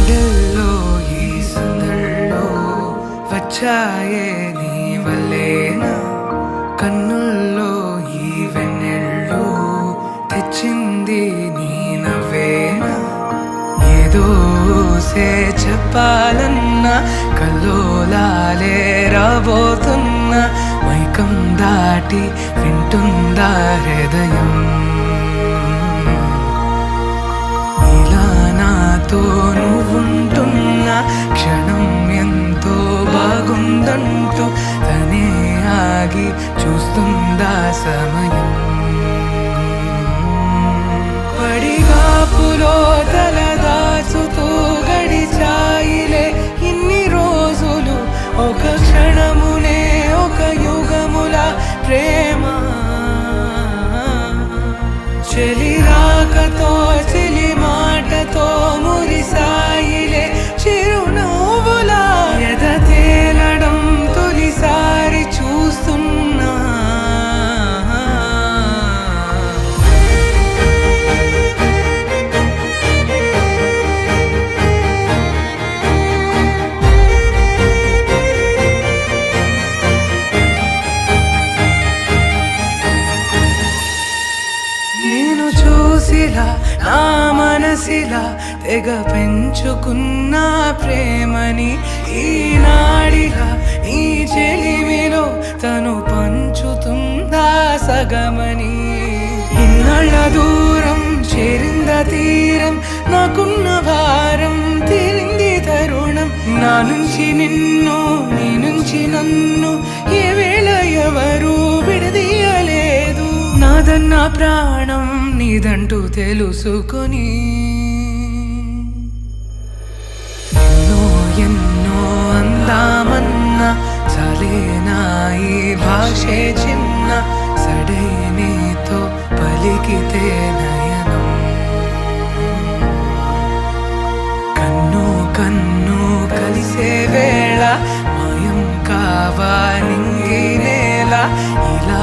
గుండెల్లో ఈ సందల్లో వచ్చాయే నీ వల్లేనా, కన్నుల్లో ఈ వెన్నెళ్ళు తెచ్చింది నీ నవ్వేనా. ఏదో చెప్పాలన్నా కల్లోలాలే రాబోతున్నా, మైకం దాటి వింటుందా హృదయం. ఇలా నాతో నువ్వుంటున్న క్షణం ఎంతో బాగుందంటూ తనే ఆగి చూస్తుందా సమయం. పడిగాపులో తల దాచుతూ గడిచాయిలే ఇన్ని రోజులు, ఒక క్షణమునే ఒక యుగముల ప్రేమ. చెలి రాకతో చెలి మాటతో మురిసాయిలే చిరునవ్వులా, ఎద తేలడం తొలిసారి చూస్తున్నా. నేను చూసిలా నా మనసిలా తెగ పెంచుకున్న ప్రేమని, ఈనాడిలా ఈ చెలిమిలో తను పంచుతుందా సగమని. ఇన్నాళ్ళ దూరం చేరింద తీరం, నాకున్న భారం తీరింది తరుణం. నా నుంచి నిన్ను నీ నుంచి నన్ను ఏ వేళ ఎవరు విడదీయలేదు. నాదన్న ప్రాణం నీదంటూ తెలుసుకొని ఎన్నో ఎన్నో అందామన్నా చాలేనా ఈ భాషే చిన్న. సడైనతో పలికితే నయనం, కన్ను కన్ను కలిసే వేళ మాయం కావా నింగి నేల. ఇలా